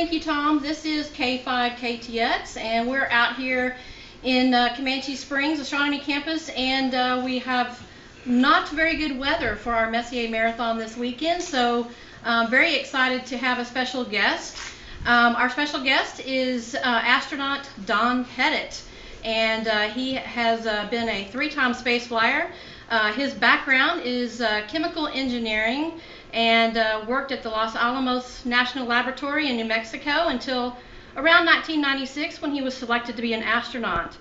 Thank you, Tom. This is K5KTX, and we're out here in Comanche Springs Astronomy Campus, and we have not very good weather for our Messier Marathon this weekend, so very excited to have a special guest. Our special guest is astronaut Don Pettit, and he has been a 3-time space flyer. His background is chemical engineering, and worked at the Los Alamos National Laboratory in New Mexico until around 1996 when he was selected to be an astronaut.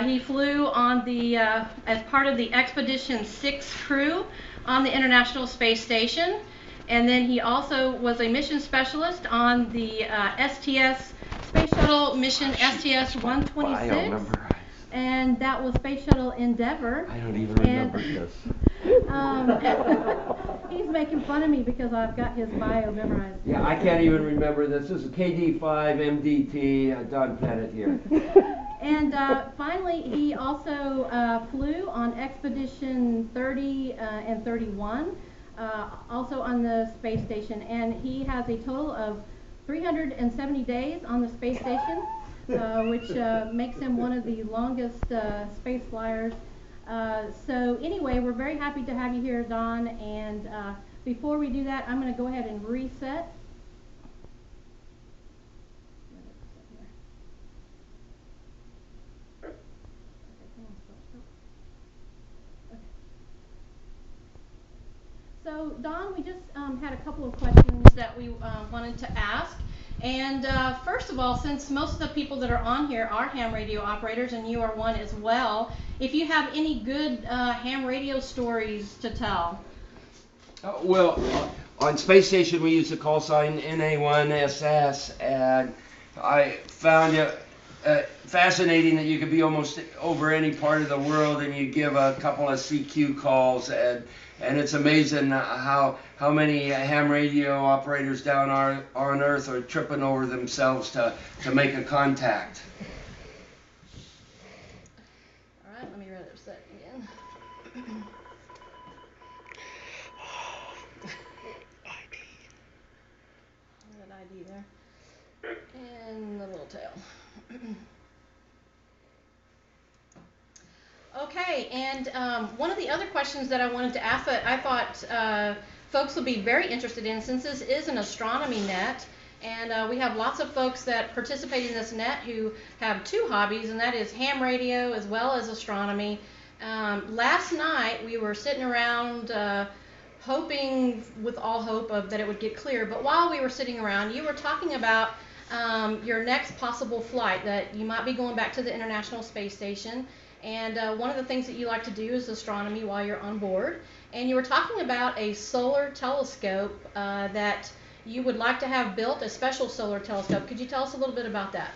He flew on the as part of the Expedition 6 crew on the International Space Station, and then he also was a mission specialist on the STS Space Shuttle mission STS-126, and that was Space Shuttle Endeavour. I don't even remember this. He's making fun of me because I've got his bio memorized. Yeah, I can't even remember this. This is KD5 MDT, Don Pettit here. And finally, he also flew on Expedition 30 and 31, also on the space station. And he has a total of 370 days on the space station, which makes him one of the longest space flyers. So anyway, we're very happy to have you here, Don, and before we do that, I'm going to go ahead and reset. So Don, we just had a couple of questions that we wanted to ask. And first of all, since most of the people that are on here are ham radio operators, and you are one as well, if you have any good ham radio stories to tell. On Space Station we use the call sign NA1SS, and I found it fascinating that you could be almost over any part of the world and you give a couple of CQ calls, and it's amazing how many ham radio operators down on Earth are tripping over themselves to make a contact. All right, let me reset again. ID. That ID there. And the little tail. Okay, and one of the other questions that I wanted to ask that I thought folks would be very interested in, since this is an astronomy net, and we have lots of folks that participate in this net who have 2 hobbies, and that is ham radio as well as astronomy. Last night we were sitting around hoping with all hope of that it would get clear, but while we were sitting around, you were talking about your next possible flight, that you might be going back to the International Space Station. And one of the things that you like to do is astronomy while you're on board. And you were talking about a solar telescope that you would like to have built, a special solar telescope. Could you tell us a little bit about that?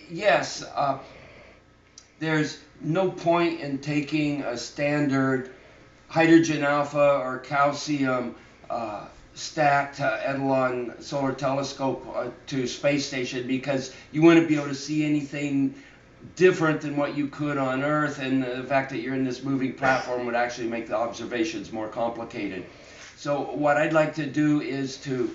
Yes. There's no point in taking a standard hydrogen alpha or calcium stacked Eidolon solar telescope to space station, because you wouldn't be able to see anything different than what you could on Earth, and the fact that you're in this moving platform would actually make the observations more complicated. So what I'd like to do is to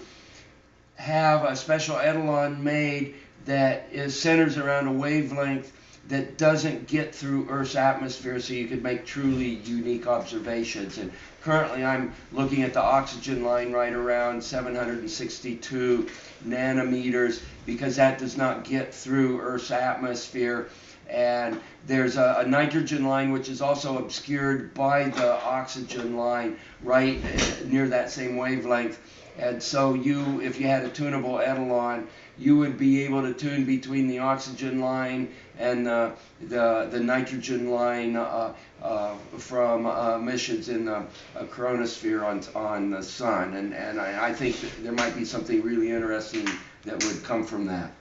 have a special Eidolon made that centers around a wavelength that doesn't get through Earth's atmosphere, so you could make truly unique observations. And currently I'm looking at the oxygen line right around 762 nanometers, because that does not get through Earth's atmosphere. And there's a nitrogen line which is also obscured by the oxygen line right near that same wavelength. And so if you had a tunable Eidolon, you would be able to tune between the oxygen line and the nitrogen line from missions in the chronosphere on the sun. And I think that there might be something really interesting that would come from that.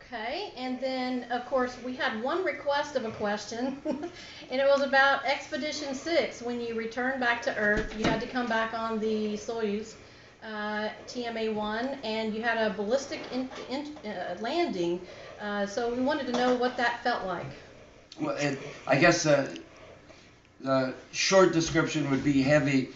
Okay, and then of course we had one request of a question, and it was about Expedition 6. When you returned back to Earth, you had to come back on the Soyuz. TMA-1, and you had a ballistic landing. So we wanted to know what that felt like. Well, I guess the short description would be heavy.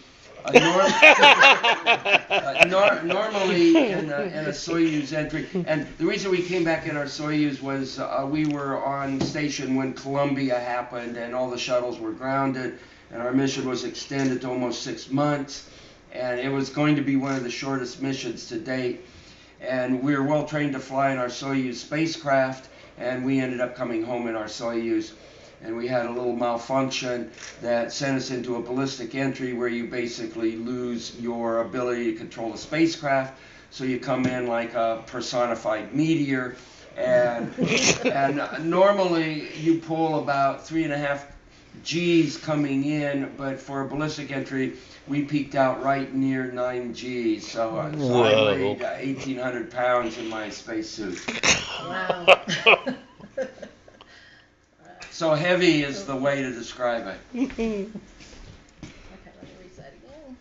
Normally in a Soyuz entry, and the reason we came back in our Soyuz was we were on station when Columbia happened and all the shuttles were grounded, and our mission was extended to almost 6 months, and it was going to be one of the shortest missions to date. And we were well trained to fly in our Soyuz spacecraft, and we ended up coming home in our Soyuz. And we had a little malfunction that sent us into a ballistic entry where you basically lose your ability to control the spacecraft. So you come in like a personified meteor, and normally you pull about 3.5 G's coming in, but for a ballistic entry, we peaked out right near 9 G's. So I weighed 1,800 pounds in my spacesuit. Wow. So heavy is the way to describe it. Okay, let me reset again.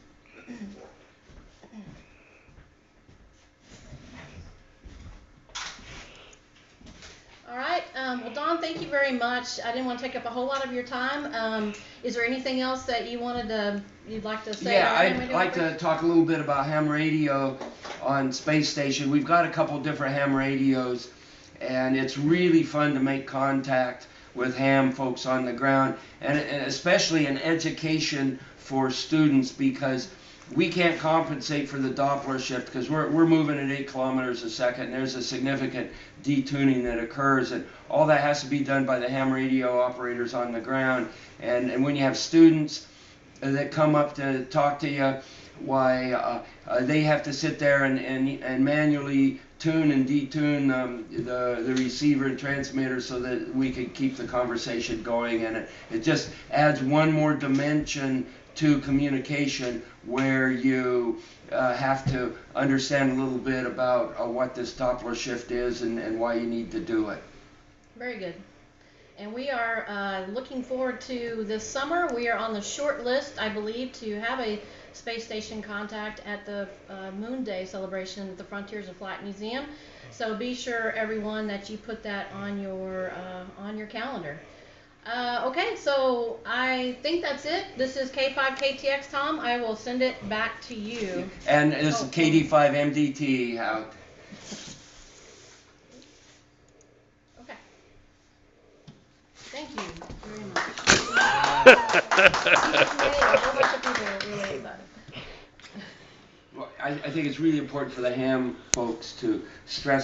All right. Well, Don, thank you very much. I didn't want to take up a whole lot of your time. Is there anything else that you'd like to say? Yeah, I'd like to talk a little bit about ham radio on space station. We've got a couple different ham radios, and it's really fun to make contact with ham folks on the ground, and especially an education for students, because we can't compensate for the Doppler shift because we're moving at 8 kilometers a second, and there's a significant detuning that occurs, and all that has to be done by the ham radio operators on the ground. And when you have students that come up to talk to you, why they have to sit there and manually tune and detune the receiver and transmitter so that we can keep the conversation going, and it just adds one more dimension to communication where you have to understand a little bit about what this Doppler shift is and why you need to do it. Very good. And we are looking forward to this summer. We are on the short list, I believe, to have a space station contact at the Moon Day celebration at the Frontiers of Flight Museum. So be sure, everyone, that you put that on your calendar. Okay, so I think that's it. This is K5KTX, Tom. I will send it back to you. And this is KD5MDT out. Okay. Thank you very much. Well, I think it's really important for the ham folks to stress